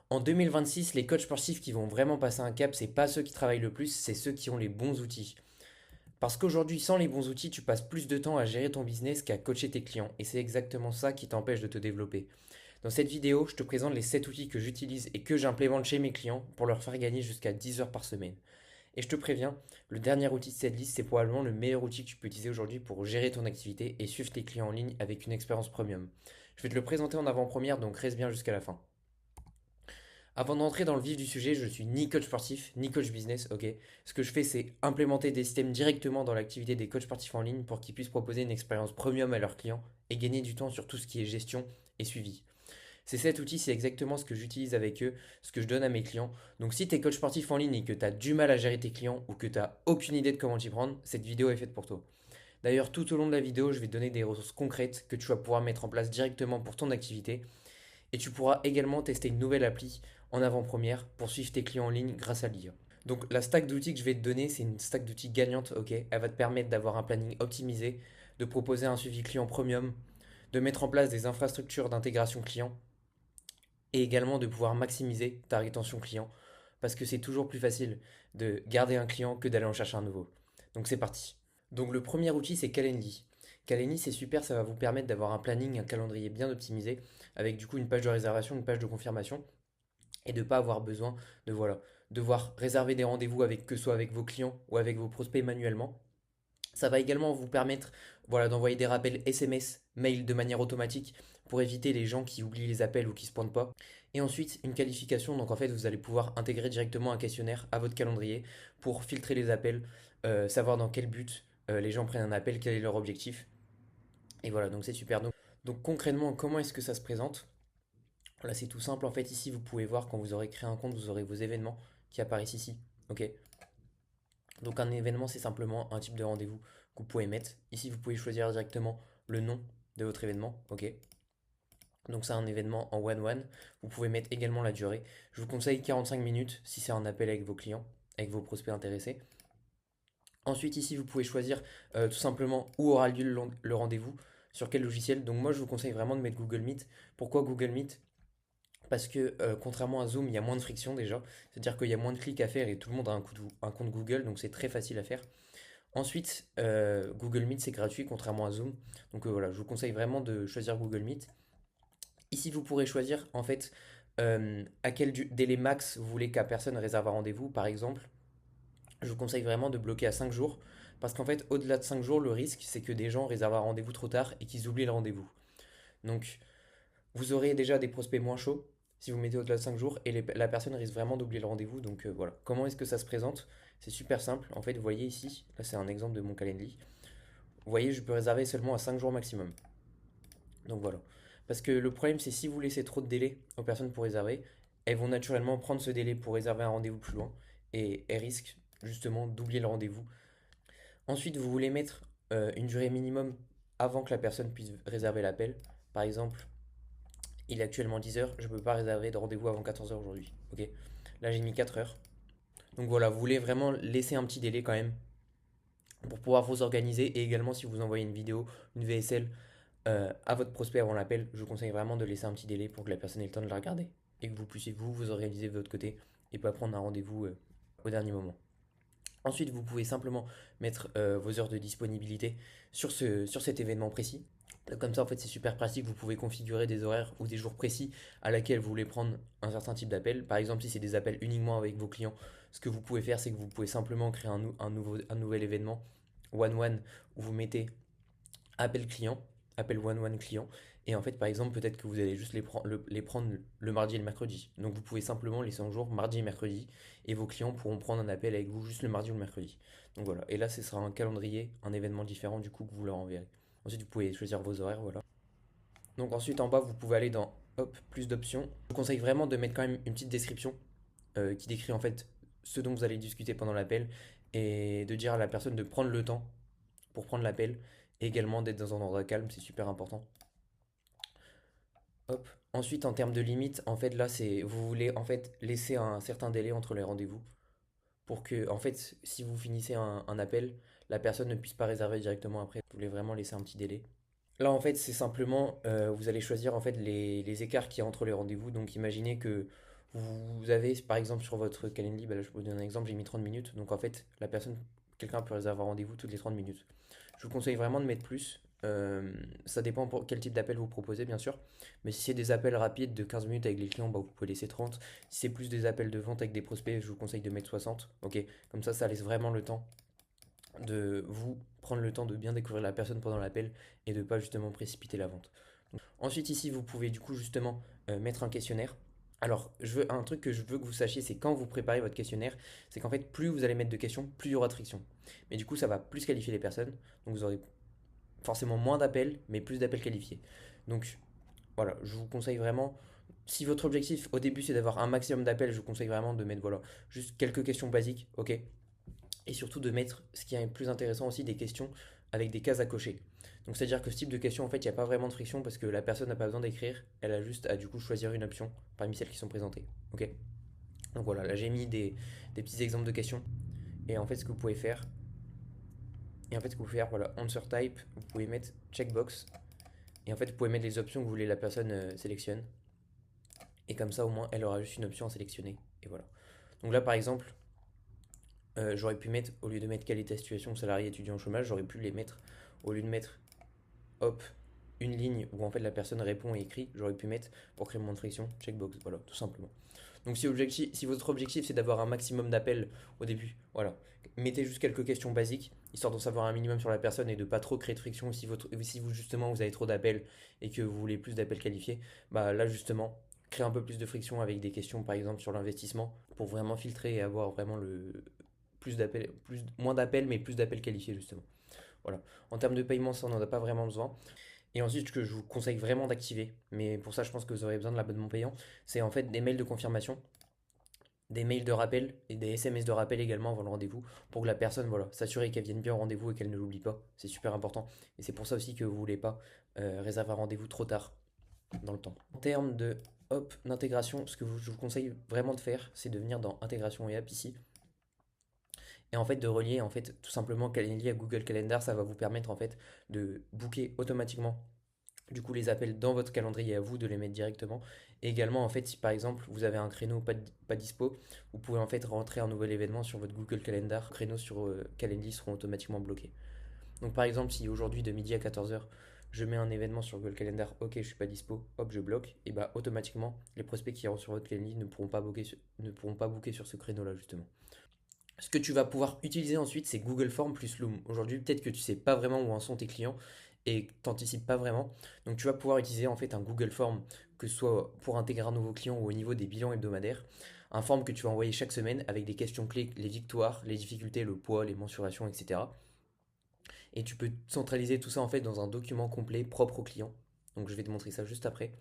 En 2026, les coachs sportifs qui vont vraiment passer un cap, c'est pas ceux qui travaillent le plus, c'est ceux qui ont les bons outils. Parce qu'aujourd'hui, sans les bons outils, tu passes plus de temps à gérer ton business qu'à coacher tes clients. Et c'est exactement ça qui t'empêche de te développer. Dans cette vidéo, je te présente les 7 outils que j'utilise et que j'implémente chez mes clients pour leur faire gagner jusqu'à 10 heures par semaine. Et je te préviens, le dernier outil de cette liste, c'est probablement le meilleur outil que tu peux utiliser aujourd'hui pour gérer ton activité et suivre tes clients en ligne avec une expérience premium. Je vais te le présenter en avant-première, donc reste bien jusqu'à la fin. Avant d'entrer dans le vif du sujet, je suis ni coach sportif, ni coach business, ok? Ce que je fais, c'est implémenter des systèmes directement dans l'activité des coachs sportifs en ligne pour qu'ils puissent proposer une expérience premium à leurs clients et gagner du temps sur tout ce qui est gestion et suivi. Cet outil, c'est exactement ce que j'utilise avec eux, ce que je donne à mes clients. Donc si tu es coach sportif en ligne et que tu as du mal à gérer tes clients ou que tu n'as aucune idée de comment t'y prendre, cette vidéo est faite pour toi. D'ailleurs, tout au long de la vidéo, je vais te donner des ressources concrètes que tu vas pouvoir mettre en place directement pour ton activité. Et tu pourras également tester une nouvelle appli en avant-première pour suivre tes clients en ligne grâce à l'IA. Donc la stack d'outils que je vais te donner, c'est une stack d'outils gagnante, ok? Elle va te permettre d'avoir un planning optimisé, de proposer un suivi client premium, de mettre en place des infrastructures d'intégration client et également de pouvoir maximiser ta rétention client parce que c'est toujours plus facile de garder un client que d'aller en chercher un nouveau. Donc c'est parti. Donc le premier outil c'est Calendly. Calendly c'est super, ça va vous permettre d'avoir un planning, un calendrier bien optimisé avec du coup une page de réservation, une page de confirmation et de ne pas avoir besoin de devoir réserver des rendez-vous avec que ce soit avec vos clients ou avec vos prospects manuellement. Ça va également vous permettre d'envoyer des rappels SMS, mail de manière automatique pour éviter les gens qui oublient les appels ou qui ne se pointent pas. Et ensuite, une qualification. Donc en fait, vous allez pouvoir intégrer directement un questionnaire à votre calendrier pour filtrer les appels, savoir dans quel but les gens prennent un appel, quel est leur objectif. Et voilà, donc c'est super. Donc concrètement, comment est-ce que ça se présente? Là, c'est tout simple. En fait, ici, vous pouvez voir quand vous aurez créé un compte, vous aurez vos événements qui apparaissent ici. Ok. Donc un événement, c'est simplement un type de rendez-vous que vous pouvez mettre. Ici, vous pouvez choisir directement le nom de votre événement. Ok. Donc c'est un événement en one-one. Vous pouvez mettre également la durée. Je vous conseille 45 minutes si c'est un appel avec vos clients, avec vos prospects intéressés. Ensuite, ici, vous pouvez choisir tout simplement où aura lieu le rendez-vous, sur quel logiciel. Donc moi, je vous conseille vraiment de mettre Google Meet. Pourquoi Google Meet? Parce que contrairement à Zoom, il y a moins de friction déjà. C'est-à-dire qu'il y a moins de clics à faire et tout le monde a un compte Google, donc c'est très facile à faire. Ensuite, Google Meet, c'est gratuit, contrairement à Zoom. Donc voilà, je vous conseille vraiment de choisir Google Meet. Ici, vous pourrez choisir en fait à quel délai max vous voulez qu'à personne réserve un rendez-vous. Par exemple, je vous conseille vraiment de bloquer à 5 jours. Parce qu'en fait, au-delà de 5 jours, le risque, c'est que des gens réservent un rendez-vous trop tard et qu'ils oublient le rendez-vous. Donc, vous aurez déjà des prospects moins chauds si vous mettez au-delà de 5 jours et la personne risque vraiment d'oublier le rendez-vous. Donc voilà. Comment est-ce que ça se présente? C'est super simple. En fait, vous voyez ici, là c'est un exemple de mon calendrier. Vous voyez, je peux réserver seulement à 5 jours maximum. Donc voilà. Parce que le problème, c'est si vous laissez trop de délai aux personnes pour réserver, elles vont naturellement prendre ce délai pour réserver un rendez-vous plus loin et elles risquent justement d'oublier le rendez-vous. Ensuite, vous voulez mettre une durée minimum avant que la personne puisse réserver l'appel. Par exemple, il est actuellement 10 heures, je ne peux pas réserver de rendez-vous avant 14 heures aujourd'hui. Ok. Là, j'ai mis 4 heures. Donc voilà, vous voulez vraiment laisser un petit délai quand même pour pouvoir vous organiser et également si vous envoyez une vidéo, une VSL à votre prospect avant l'appel, je vous conseille vraiment de laisser un petit délai pour que la personne ait le temps de la regarder et que vous puissiez vous organiser de votre côté et pas prendre un rendez-vous au dernier moment. Ensuite, vous pouvez simplement mettre vos heures de disponibilité sur cet événement précis. Comme ça, en fait, c'est super pratique. Vous pouvez configurer des horaires ou des jours précis à laquelle vous voulez prendre un certain type d'appel. Par exemple, si c'est des appels uniquement avec vos clients, ce que vous pouvez faire, c'est que vous pouvez simplement créer un nouvel événement one-one où vous mettez appel client, appel one-one client. Et en fait, par exemple, peut-être que vous allez juste les prendre le mardi et le mercredi. Donc vous pouvez simplement laisser en jour mardi et mercredi. Et vos clients pourront prendre un appel avec vous juste le mardi ou le mercredi. Donc voilà. Et là, ce sera un calendrier, un événement différent du coup que vous leur enverrez. Ensuite, vous pouvez choisir vos horaires, voilà. Donc ensuite, en bas, vous pouvez aller dans hop, plus d'options. Je vous conseille vraiment de mettre quand même une petite description qui décrit en fait ce dont vous allez discuter pendant l'appel et de dire à la personne de prendre le temps pour prendre l'appel et également d'être dans un endroit calme, c'est super important. Hop. Ensuite, en termes de limite, en fait, là, c'est vous voulez en fait laisser un certain délai entre les rendez-vous pour que, en fait, si vous finissez un appel, la personne ne puisse pas réserver directement après. Vous voulez vraiment laisser un petit délai. Là, en fait, c'est simplement, vous allez choisir en fait les écarts qu'il y a entre les rendez-vous. Donc, imaginez que Vous avez par exemple sur votre Calendly, bah là je peux vous donner un exemple, j'ai mis 30 minutes. Donc en fait, quelqu'un peut réserver un rendez-vous toutes les 30 minutes. Je vous conseille vraiment de mettre plus. Ça dépend pour quel type d'appel vous proposez, bien sûr. Mais si c'est des appels rapides de 15 minutes avec les clients, bah, vous pouvez laisser 30. Si c'est plus des appels de vente avec des prospects, je vous conseille de mettre 60. Ok, comme ça laisse vraiment le temps de vous prendre le temps de bien découvrir la personne pendant l'appel et de pas justement précipiter la vente. Ensuite, ici, vous pouvez du coup justement mettre un questionnaire. Alors, un truc que je veux que vous sachiez, c'est quand vous préparez votre questionnaire, c'est qu'en fait, plus vous allez mettre de questions, plus il y aura de friction. Mais du coup, ça va plus qualifier les personnes. Donc, vous aurez forcément moins d'appels, mais plus d'appels qualifiés. Donc, voilà, je vous conseille vraiment. Si votre objectif au début c'est d'avoir un maximum d'appels, je vous conseille vraiment de mettre voilà, juste quelques questions basiques, ok? Et surtout de mettre, ce qui est plus intéressant aussi, des questions avec des cases à cocher. Donc c'est-à-dire que ce type de question, en fait, il n'y a pas vraiment de friction parce que la personne n'a pas besoin d'écrire, elle a juste à du coup choisir une option parmi celles qui sont présentées. Ok. Donc voilà, là j'ai mis des petits exemples de questions. Et en fait, ce que vous pouvez faire, voilà, answer type, vous pouvez mettre checkbox. Et en fait, vous pouvez mettre les options que vous voulez la personne sélectionne. Et comme ça, au moins, elle aura juste une option à sélectionner. Et voilà. Donc là, par exemple, j'aurais pu mettre, au lieu de mettre quelle est ta situation salarié étudiant au chômage, j'aurais pu les mettre, au lieu de mettre, hop, une ligne où en fait la personne répond et écrit, j'aurais pu mettre pour créer mon friction, checkbox, voilà, tout simplement. Donc si votre objectif c'est d'avoir un maximum d'appels au début, voilà, mettez juste quelques questions basiques, histoire d'en savoir un minimum sur la personne et de pas trop créer de friction. Si vous justement vous avez trop d'appels et que vous voulez plus d'appels qualifiés, bah là justement, créez un peu plus de friction avec des questions par exemple sur l'investissement pour vraiment filtrer et avoir vraiment le moins d'appels mais plus d'appels qualifiés justement. Voilà. En termes de paiement, ça on n'en a pas vraiment besoin. Et ensuite, ce que je vous conseille vraiment d'activer, mais pour ça, je pense que vous aurez besoin de l'abonnement payant, c'est en fait des mails de confirmation, des mails de rappel et des SMS de rappel également avant le rendez-vous pour que la personne, voilà, s'assurer qu'elle vienne bien au rendez-vous et qu'elle ne l'oublie pas. C'est super important. Et c'est pour ça aussi que vous voulez pas réserver un rendez-vous trop tard dans le temps. En termes de d'intégration, je vous conseille vraiment de faire, c'est de venir dans intégration et app ici. Et en fait, de relier en fait tout simplement Calendly à Google Calendar, ça va vous permettre en fait de booker automatiquement du coup les appels dans votre calendrier, à vous de les mettre directement. Et également en fait si par exemple vous avez un créneau pas dispo, vous pouvez en fait rentrer un nouvel événement sur votre Google Calendar, les créneaux sur Calendly seront automatiquement bloqués. Donc par exemple si aujourd'hui de midi à 14h je mets un événement sur Google Calendar, ok je suis pas dispo, hop je bloque, et bah automatiquement les prospects qui iront sur votre Calendly ne pourront pas booker sur ce créneau là justement. Ce que tu vas pouvoir utiliser ensuite, c'est Google Forms plus Loom. Aujourd'hui, peut-être que tu sais pas vraiment où en sont tes clients et que t'anticipes pas vraiment. Donc, tu vas pouvoir utiliser en fait un Google Form, que ce soit pour intégrer un nouveau client ou au niveau des bilans hebdomadaires. Un form que tu vas envoyer chaque semaine avec des questions clés, les victoires, les difficultés, le poids, les mensurations, etc. Et tu peux centraliser tout ça en fait dans un document complet propre au client. Donc, je vais te montrer ça juste après.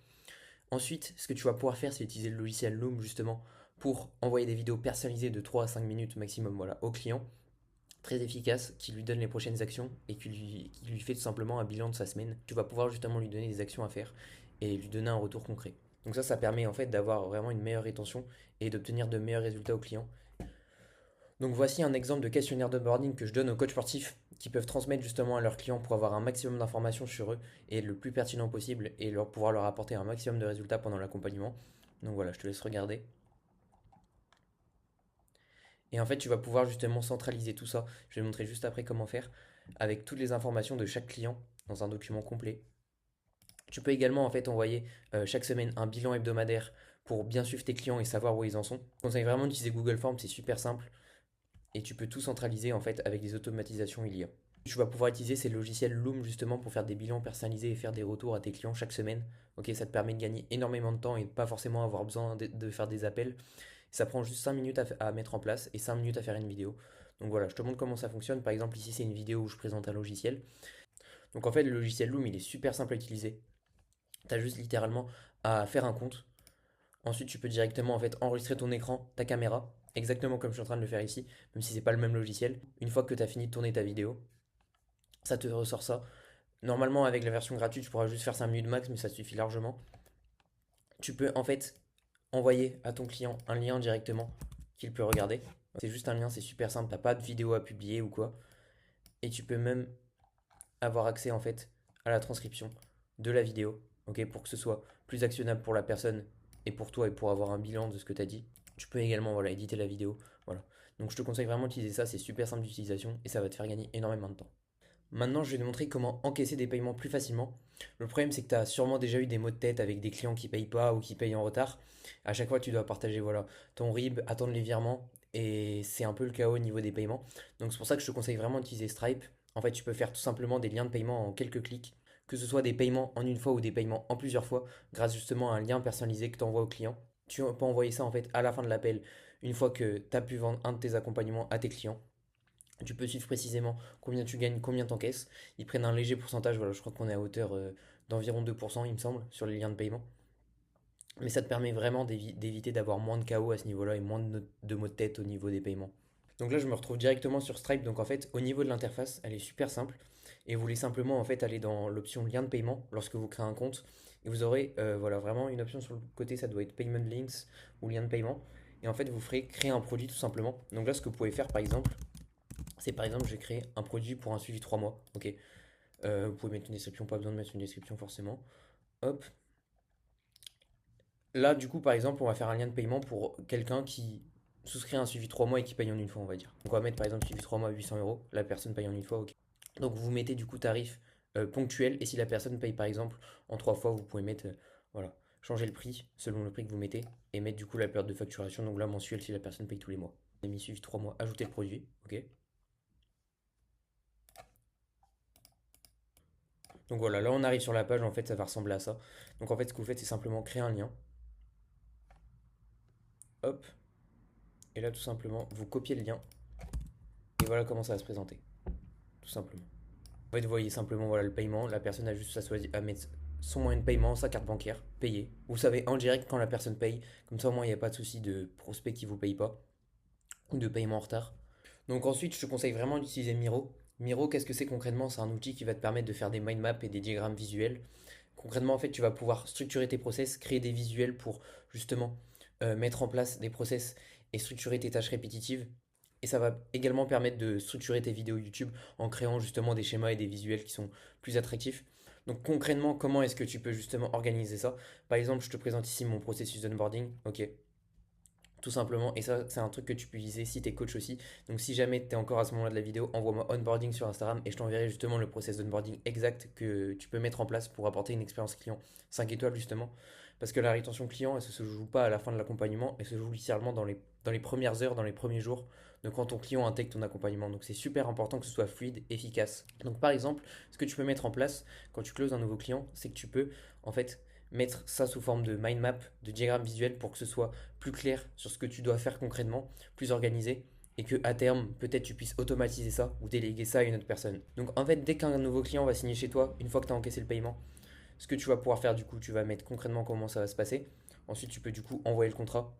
Ensuite, ce que tu vas pouvoir faire, c'est utiliser le logiciel Loom justement pour envoyer des vidéos personnalisées de 3 à 5 minutes maximum voilà, au client, très efficace, qui lui donne les prochaines actions et qui lui fait tout simplement un bilan de sa semaine. Tu vas pouvoir justement lui donner des actions à faire et lui donner un retour concret. Donc ça permet en fait d'avoir vraiment une meilleure rétention et d'obtenir de meilleurs résultats aux clients. Donc voici un exemple de questionnaire de boarding que je donne aux coachs sportifs qui peuvent transmettre justement à leurs clients pour avoir un maximum d'informations sur eux et le plus pertinent possible et pouvoir leur apporter un maximum de résultats pendant l'accompagnement. Donc voilà, je te laisse regarder. Et en fait, tu vas pouvoir justement centraliser tout ça. Je vais te montrer juste après comment faire avec toutes les informations de chaque client dans un document complet. Tu peux également en fait envoyer chaque semaine un bilan hebdomadaire pour bien suivre tes clients et savoir où ils en sont. Je conseille vraiment d'utiliser Google Forms, c'est super simple et tu peux tout centraliser en fait avec des automatisations il y a. Tu vas pouvoir utiliser ces logiciels Loom justement pour faire des bilans personnalisés et faire des retours à tes clients chaque semaine. Ok, ça te permet de gagner énormément de temps et de pas forcément avoir besoin de faire des appels. Ça prend juste 5 minutes à mettre en place et 5 minutes à faire une vidéo. Donc voilà, je te montre comment ça fonctionne. Par exemple, ici c'est une vidéo où je présente un logiciel. Donc en fait, le logiciel Loom, il est super simple à utiliser. Tu as juste littéralement à faire un compte. Ensuite, tu peux directement en fait enregistrer ton écran, ta caméra, exactement comme je suis en train de le faire ici, même si c'est pas le même logiciel. Une fois que tu as fini de tourner ta vidéo, ça te ressort ça. Normalement, avec la version gratuite, tu pourras juste faire 5 minutes max, mais ça suffit largement. Tu peux en fait envoyer à ton client un lien directement qu'il peut regarder. C'est juste un lien, c'est super simple, t'as pas de vidéo à publier ou quoi. Et tu peux même avoir accès en fait à la transcription de la vidéo, ok, pour que ce soit plus actionnable pour la personne et pour toi et pour avoir un bilan de ce que tu as dit. Tu peux également voilà, éditer la vidéo. Voilà. Donc je te conseille vraiment d'utiliser ça, c'est super simple d'utilisation et ça va te faire gagner énormément de temps. Maintenant, je vais te montrer comment encaisser des paiements plus facilement. Le problème, c'est que tu as sûrement déjà eu des maux de tête avec des clients qui payent pas ou qui payent en retard. À chaque fois, tu dois partager voilà, ton RIB, attendre les virements et c'est un peu le chaos au niveau des paiements. Donc c'est pour ça que je te conseille vraiment d'utiliser Stripe. En fait, tu peux faire tout simplement des liens de paiement en quelques clics, que ce soit des paiements en une fois ou des paiements en plusieurs fois, grâce justement à un lien personnalisé que tu envoies au client. Tu peux envoyer ça en fait à la fin de l'appel, une fois que tu as pu vendre un de tes accompagnements à tes clients. Tu peux suivre précisément combien tu gagnes, combien t'encaisses. Ils prennent un léger pourcentage, voilà, je crois qu'on est à hauteur d'environ 2%, il me semble, sur les liens de paiement. Mais ça te permet vraiment d'éviter d'avoir moins de chaos à ce niveau-là et moins de maux de tête au niveau des paiements. Donc là, je me retrouve directement sur Stripe. Donc en fait, au niveau de l'interface, elle est super simple. Et vous voulez simplement en fait aller dans l'option lien de paiement lorsque vous créez un compte. Et vous aurez voilà, vraiment une option sur le côté, ça doit être Payment Links ou lien de paiement. Et en fait, vous ferez créer un produit tout simplement. Donc là, ce que vous pouvez faire par exemple, c'est par exemple, je vais créer un produit pour un suivi 3 mois. Ok. Vous pouvez mettre une description, pas besoin de mettre une description forcément. Hop. Là, du coup, par exemple, on va faire un lien de paiement pour quelqu'un qui souscrit un suivi 3 mois et qui paye en une fois, on va dire. Donc, on va mettre par exemple suivi 3 mois 800 euros. La personne paye en une fois, ok. Donc, vous mettez du coup tarif ponctuel. Et si la personne paye par exemple en 3 fois, vous pouvez mettre, voilà, changer le prix selon le prix que vous mettez et mettre du coup la période de facturation. Donc là, mensuel si la personne paye tous les mois. On a mis suivi 3 mois, ajouter le produit, ok. Donc voilà, là on arrive sur la page, en fait ça va ressembler à ça. Donc en fait ce que vous faites c'est simplement créer un lien, hop, et là tout simplement vous copiez le lien, et voilà comment ça va se présenter, tout simplement. En fait vous voyez simplement voilà le paiement, la personne a juste à mettre son moyen de paiement, sa carte bancaire, payer. Vous savez en direct quand la personne paye, comme ça au moins il n'y a pas de souci de prospect qui vous paye pas, ou de paiement en retard. Donc ensuite je te conseille vraiment d'utiliser Miro. Miro, qu'est-ce que c'est concrètement? C'est un outil qui va te permettre de faire des mind maps et des diagrammes visuels. Concrètement, en fait, tu vas pouvoir structurer tes process, créer des visuels pour justement mettre en place des process et structurer tes tâches répétitives. Et ça va également permettre de structurer tes vidéos YouTube en créant justement des schémas et des visuels qui sont plus attractifs. Donc concrètement, comment est-ce que tu peux justement organiser ça? Par exemple, je te présente ici mon processus d'onboarding. Ok, tout simplement, et ça, c'est un truc que tu peux utiliser si tu es coach aussi. Donc, si jamais tu es encore à ce moment-là de la vidéo, envoie-moi onboarding sur Instagram et je t'enverrai justement le process d'onboarding exact que tu peux mettre en place pour apporter une expérience client 5 étoiles, justement. Parce que la rétention client, elle ne se joue pas à la fin de l'accompagnement, elle se joue littéralement dans les premières heures, dans les premiers jours de quand ton client intègre ton accompagnement. Donc, c'est super important que ce soit fluide, efficace. Donc, par exemple, ce que tu peux mettre en place quand tu closes un nouveau client, c'est que tu peux en fait mettre ça sous forme de mind map, de diagramme visuel pour que ce soit plus clair sur ce que tu dois faire concrètement, plus organisé, et que à terme, peut-être tu puisses automatiser ça ou déléguer ça à une autre personne. Donc en fait, dès qu'un nouveau client va signer chez toi, une fois que tu as encaissé le paiement, ce que tu vas pouvoir faire du coup, tu vas mettre concrètement comment ça va se passer. Ensuite, tu peux du coup envoyer le contrat.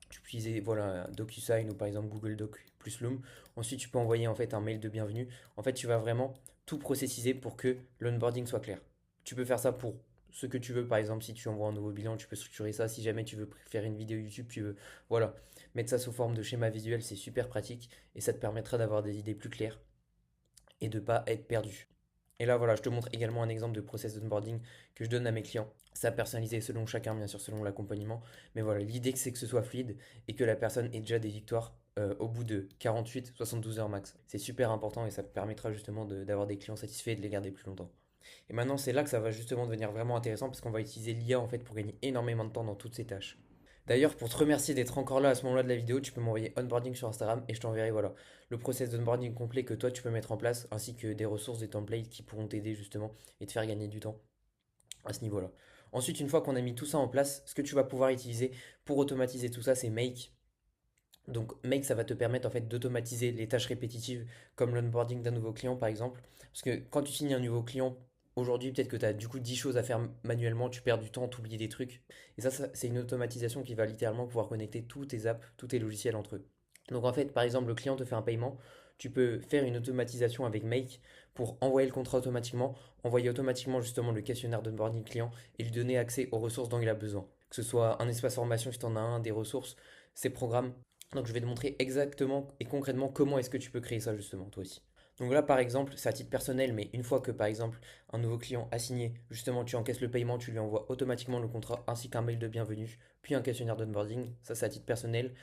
Tu peux utiliser voilà, DocuSign ou par exemple Google Doc plus Loom. Ensuite, tu peux envoyer en fait un mail de bienvenue. En fait, tu vas vraiment tout processiser pour que l'onboarding soit clair. Tu peux faire ça pour ce que tu veux. Par exemple, si tu envoies un nouveau bilan, tu peux structurer ça. Si jamais tu veux faire une vidéo YouTube, tu veux voilà, mettre ça sous forme de schéma visuel, c'est super pratique et ça te permettra d'avoir des idées plus claires et de ne pas être perdu. Et là, voilà, je te montre également un exemple de process d'onboarding que je donne à mes clients. Ça personnalisé selon chacun, bien sûr, selon l'accompagnement. Mais voilà, l'idée c'est que ce soit fluide et que la personne ait déjà des victoires au bout de 48-72 heures max. C'est super important et ça permettra justement d'avoir des clients satisfaits et de les garder plus longtemps. Et maintenant, c'est là que ça va justement devenir vraiment intéressant parce qu'on va utiliser l'IA en fait pour gagner énormément de temps dans toutes ces tâches. D'ailleurs, pour te remercier d'être encore là à ce moment-là de la vidéo, tu peux m'envoyer onboarding sur Instagram et je t'enverrai voilà, le process d'onboarding complet que toi tu peux mettre en place ainsi que des ressources, des templates qui pourront t'aider justement et te faire gagner du temps à ce niveau-là. Ensuite, une fois qu'on a mis tout ça en place, ce que tu vas pouvoir utiliser pour automatiser tout ça, c'est Make. Donc Make, ça va te permettre en fait d'automatiser les tâches répétitives comme l'onboarding d'un nouveau client par exemple. Parce que quand tu signes un nouveau client, aujourd'hui peut-être que tu as du coup 10 choses à faire manuellement, tu perds du temps, tu oublies des trucs. Et ça, c'est une automatisation qui va littéralement pouvoir connecter tous tes apps, tous tes logiciels entre eux. Donc en fait, par exemple, le client te fait un paiement, tu peux faire une automatisation avec Make pour envoyer le contrat automatiquement, envoyer automatiquement justement le questionnaire d'onboarding client et lui donner accès aux ressources dont il a besoin. Que ce soit un espace formation si tu en as un, des ressources, ces programmes. Donc je vais te montrer exactement et concrètement comment est-ce que tu peux créer ça justement toi aussi. Donc là, par exemple, c'est à titre personnel, mais une fois que, par exemple, un nouveau client a signé, justement, tu encaisses le paiement, tu lui envoies automatiquement le contrat ainsi qu'un mail de bienvenue, puis un questionnaire d'onboarding. Ça, c'est à titre personnel.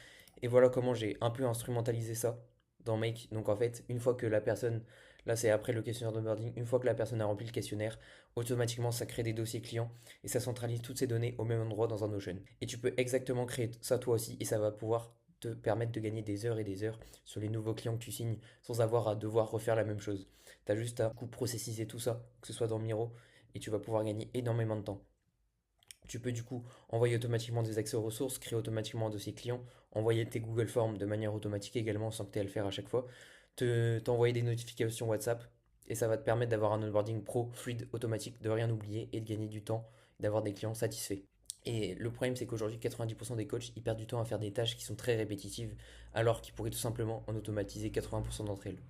Et voilà comment j'ai un peu instrumentalisé ça dans Make. Donc en fait, une fois que la personne, là c'est après le questionnaire d'onboarding, une fois que la personne a rempli le questionnaire, automatiquement ça crée des dossiers clients et ça centralise toutes ces données au même endroit dans un Notion. Et tu peux exactement créer ça toi aussi et ça va pouvoir te permettre de gagner des heures et des heures sur les nouveaux clients que tu signes sans avoir à devoir refaire la même chose. Tu as juste à processiser tout ça, que ce soit dans Miro, et tu vas pouvoir gagner énormément de temps. Tu peux du coup envoyer automatiquement des accès aux ressources, créer automatiquement un dossier client, envoyer tes Google Forms de manière automatique également sans que tu aies à le faire à chaque fois, t'envoyer des notifications WhatsApp et ça va te permettre d'avoir un onboarding pro fluide, automatique, de rien oublier et de gagner du temps, d'avoir des clients satisfaits. Et le problème, c'est qu'aujourd'hui, 90% des coachs, ils perdent du temps à faire des tâches qui sont très répétitives, alors qu'ils pourraient tout simplement en automatiser 80% d'entre elles.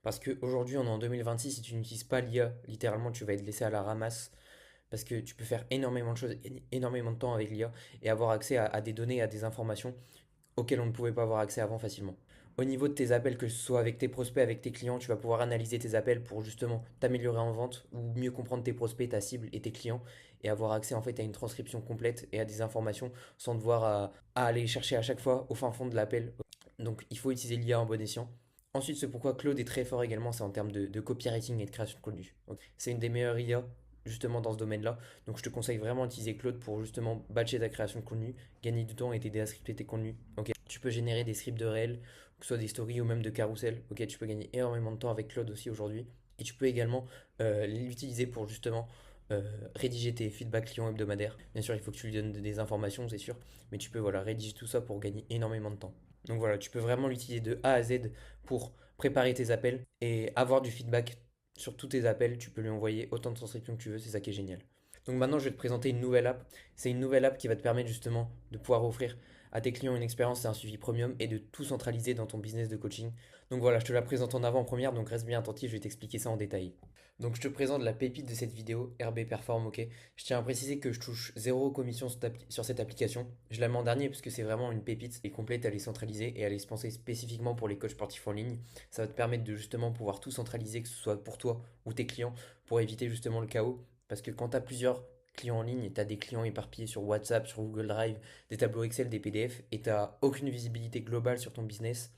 Parce qu'aujourd'hui, on est en 2026, si tu n'utilises pas l'IA, littéralement, tu vas être laissé à la ramasse parce que tu peux faire énormément de choses, énormément de temps avec l'IA et avoir accès à des données, à des informations auxquelles on ne pouvait pas avoir accès avant facilement. Au niveau de tes appels, que ce soit avec tes prospects, avec tes clients, tu vas pouvoir analyser tes appels pour justement t'améliorer en vente ou mieux comprendre tes prospects, ta cible et tes clients et avoir accès en fait à une transcription complète et à des informations sans devoir à aller chercher à chaque fois au fin fond de l'appel. Donc il faut utiliser l'IA en bon escient. Ensuite, c'est pourquoi Claude est très fort également, c'est en termes de copywriting et de création de contenu. Donc, c'est une des meilleures IA justement dans ce domaine-là. Donc je te conseille vraiment d'utiliser Claude pour justement batcher ta création de contenu, gagner du temps et t'aider à scripter tes contenus. Ok, tu peux générer des scripts de réels, que ce soit des stories ou même de carousel. Ok, tu peux gagner énormément de temps avec Claude aussi aujourd'hui. Et tu peux également l'utiliser pour justement rédiger tes feedbacks clients hebdomadaires. Bien sûr, il faut que tu lui donnes des informations, c'est sûr, mais tu peux voilà, rédiger tout ça pour gagner énormément de temps. Donc voilà, tu peux vraiment l'utiliser de A à Z pour préparer tes appels et avoir du feedback sur tous tes appels. Tu peux lui envoyer autant de transcriptions que tu veux, c'est ça qui est génial. Donc maintenant, je vais te présenter une nouvelle app. C'est une nouvelle app qui va te permettre justement de pouvoir offrir à tes clients une expérience et un suivi premium et de tout centraliser dans ton business de coaching. Donc voilà, je te la présente en avant-première, donc reste bien attentif, je vais t'expliquer ça en détail. Donc je te présente la pépite de cette vidéo, RB Perform, ok. Je tiens à préciser que je touche zéro commission sur cette application. Je la mets en dernier parce que c'est vraiment une pépite et complète, elle est centralisée et elle est pensée spécifiquement pour les coachs sportifs en ligne. Ça va te permettre de justement pouvoir tout centraliser, que ce soit pour toi ou tes clients, pour éviter justement le chaos. Parce que quand tu as plusieurs clients en ligne et tu as des clients éparpillés sur WhatsApp, sur Google Drive, des tableaux Excel, des PDF et tu n'as aucune visibilité globale sur ton business,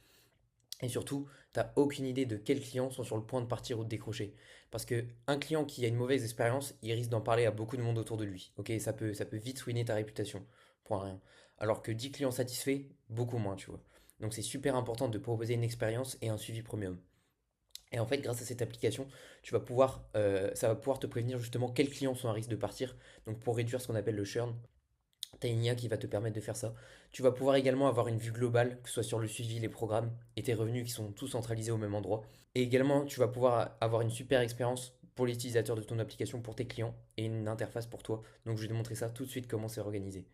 et surtout, tu n'as aucune idée de quels clients sont sur le point de partir ou de décrocher. Parce que un client qui a une mauvaise expérience, il risque d'en parler à beaucoup de monde autour de lui. Ok, ça peut vite ruiner ta réputation. Point rien. Alors que 10 clients satisfaits, beaucoup moins, tu vois. Donc c'est super important de proposer une expérience et un suivi premium. Et en fait, grâce à cette application, ça va pouvoir te prévenir justement quels clients sont à risque de partir. Donc pour réduire ce qu'on appelle le churn, tu as une IA qui va te permettre de faire ça. Tu vas pouvoir également avoir une vue globale, que ce soit sur le suivi, les programmes et tes revenus qui sont tous centralisés au même endroit. Et également, tu vas pouvoir avoir une super expérience pour les utilisateurs de ton application, pour tes clients et une interface pour toi. Donc je vais te montrer ça tout de suite comment c'est organisé.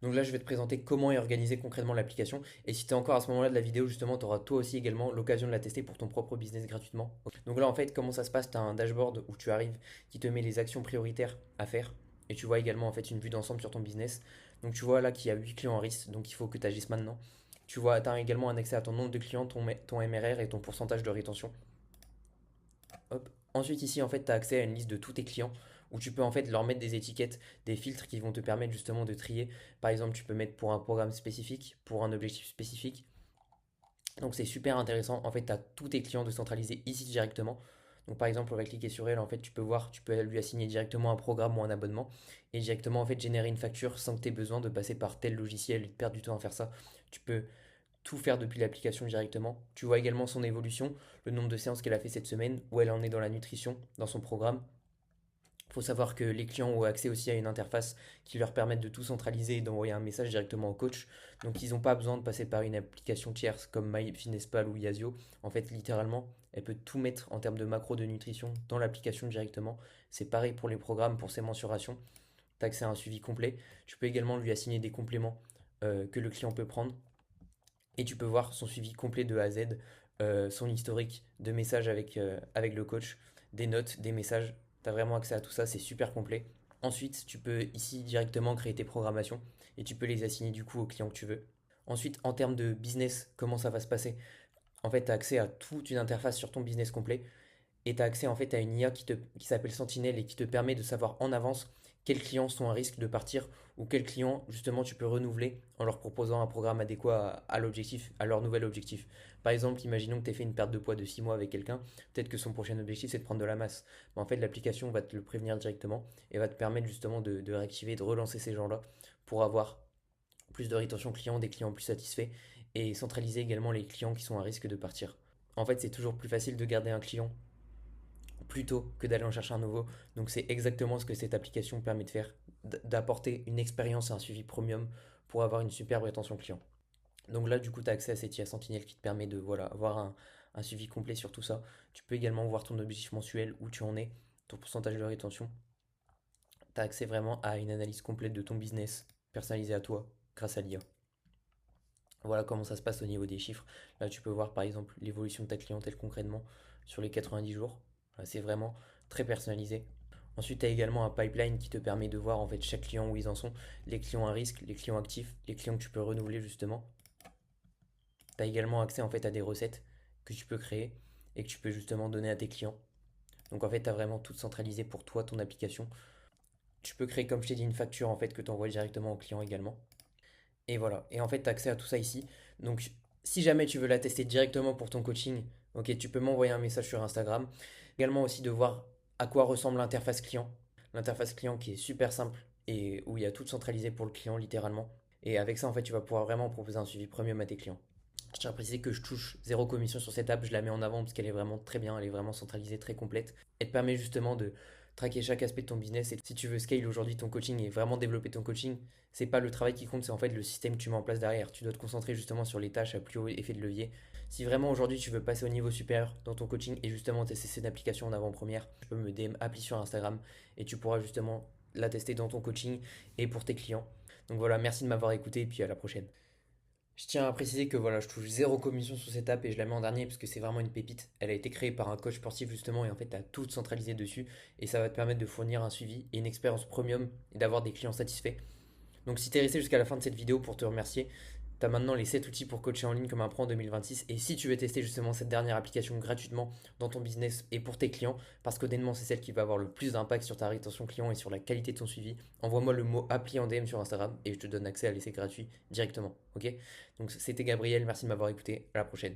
Donc là, je vais te présenter comment est organisée concrètement l'application. Et si tu es encore à ce moment-là de la vidéo, justement, tu auras toi aussi également l'occasion de la tester pour ton propre business gratuitement. Donc là, en fait, comment ça se passe? Tu as un dashboard où tu arrives qui te met les actions prioritaires à faire. Et tu vois également en fait une vue d'ensemble sur ton business. Donc tu vois là qu'il y a 8 clients en risque, donc il faut que tu agisses maintenant. Tu vois, tu as également un accès à ton nombre de clients, ton MRR et ton pourcentage de rétention. Hop. Ensuite, ici, en fait, tu as accès à une liste de tous tes clients où tu peux en fait leur mettre des étiquettes, des filtres qui vont te permettre justement de trier. Par exemple, tu peux mettre pour un programme spécifique, pour un objectif spécifique. Donc, c'est super intéressant. En fait, tu as tous tes clients de centraliser ici directement. Donc, par exemple, on va cliquer sur elle. En fait, tu peux voir, tu peux lui assigner directement un programme ou un abonnement et directement en fait générer une facture sans que tu aies besoin de passer par tel logiciel et de perdre du temps à faire ça. Tu peux tout faire depuis l'application directement. Tu vois également son évolution, le nombre de séances qu'elle a fait cette semaine, où elle en est dans la nutrition, dans son programme. Il faut savoir que les clients ont accès aussi à une interface qui leur permet de tout centraliser et d'envoyer un message directement au coach. Donc ils n'ont pas besoin de passer par une application tierce comme MyFitnessPal ou Yazio. En fait, littéralement, elle peut tout mettre en termes de macro de nutrition dans l'application directement. C'est pareil pour les programmes, pour ses mensurations. Tu as accès à un suivi complet. Tu peux également lui assigner des compléments que le client peut prendre et tu peux voir son suivi complet de A à Z, son historique de messages avec le coach, des notes, des messages. Tu as vraiment accès à tout ça, c'est super complet. Ensuite, tu peux ici directement créer tes programmations et tu peux les assigner du coup aux clients que tu veux. Ensuite, en termes de business, comment ça va se passer? En fait, tu as accès à toute une interface sur ton business complet et tu as accès en fait à une IA qui s'appelle Sentinel et qui te permet de savoir en avance quels clients sont à risque de partir ou quels clients justement tu peux renouveler en leur proposant un programme adéquat à l'objectif, à leur nouvel objectif. Par exemple, imaginons que tu aies fait une perte de poids de 6 mois avec quelqu'un, peut-être que son prochain objectif c'est de prendre de la masse. Mais en fait, l'application va te le prévenir directement et va te permettre justement de réactiver, de relancer ces gens-là pour avoir plus de rétention client, des clients plus satisfaits et centraliser également les clients qui sont à risque de partir. En fait, c'est toujours plus facile de garder un client plutôt que d'aller en chercher un nouveau. Donc c'est exactement ce que cette application permet de faire, d'apporter une expérience et un suivi premium pour avoir une superbe rétention client. Donc là, du coup, tu as accès à cette IA Sentinel qui te permet de voilà, avoir un suivi complet sur tout ça. Tu peux également voir ton objectif mensuel, où tu en es, ton pourcentage de rétention. Tu as accès vraiment à une analyse complète de ton business, personnalisée à toi, grâce à l'IA. Voilà comment ça se passe au niveau des chiffres. Là, tu peux voir par exemple l'évolution de ta clientèle concrètement sur les 90 jours. Voilà, c'est vraiment très personnalisé. Ensuite, tu as également un pipeline qui te permet de voir en fait chaque client où ils en sont, les clients à risque, les clients actifs, les clients que tu peux renouveler justement. Tu as également accès en fait à des recettes que tu peux créer et que tu peux justement donner à tes clients. Donc en fait, tu as vraiment tout centralisé pour toi, ton application. Tu peux créer, comme je t'ai dit, une facture en fait que tu envoies directement au client également. Et voilà. Et en fait, tu as accès à tout ça ici. Donc, si jamais tu veux la tester directement pour ton coaching, ok, tu peux m'envoyer un message sur Instagram. Également aussi de voir à quoi ressemble l'interface client. L'interface client qui est super simple et où il y a tout centralisé pour le client littéralement. Et avec ça, en fait, tu vas pouvoir vraiment proposer un suivi premium à tes clients. Je tiens à préciser que je touche zéro commission sur cette app, je la mets en avant parce qu'elle est vraiment très bien, elle est vraiment centralisée, très complète. Elle te permet justement de traquer chaque aspect de ton business. Et si tu veux scale aujourd'hui ton coaching et vraiment développer ton coaching, c'est pas le travail qui compte, c'est en fait le système que tu mets en place derrière. Tu dois te concentrer justement sur les tâches à plus haut effet de levier. Si vraiment aujourd'hui tu veux passer au niveau supérieur dans ton coaching et justement tester cette application en avant-première, tu peux me DM appli sur Instagram et tu pourras justement la tester dans ton coaching et pour tes clients. Donc voilà, merci de m'avoir écouté et puis à la prochaine. Je tiens à préciser que voilà, je touche zéro commission sur cette app et je la mets en dernier parce que c'est vraiment une pépite. Elle a été créée par un coach sportif justement et en fait, tu as tout centralisé dessus et ça va te permettre de fournir un suivi et une expérience premium et d'avoir des clients satisfaits. Donc si tu es resté jusqu'à la fin de cette vidéo pour te remercier, tu as maintenant les 7 outils pour coacher en ligne comme un pro en 2026. Et si tu veux tester justement cette dernière application gratuitement dans ton business et pour tes clients, parce qu'honnêtement c'est celle qui va avoir le plus d'impact sur ta rétention client et sur la qualité de ton suivi, envoie-moi le mot appli en DM sur Instagram et je te donne accès à l'essai gratuit directement. Ok? Donc c'était Gabriel, merci de m'avoir écouté, à la prochaine.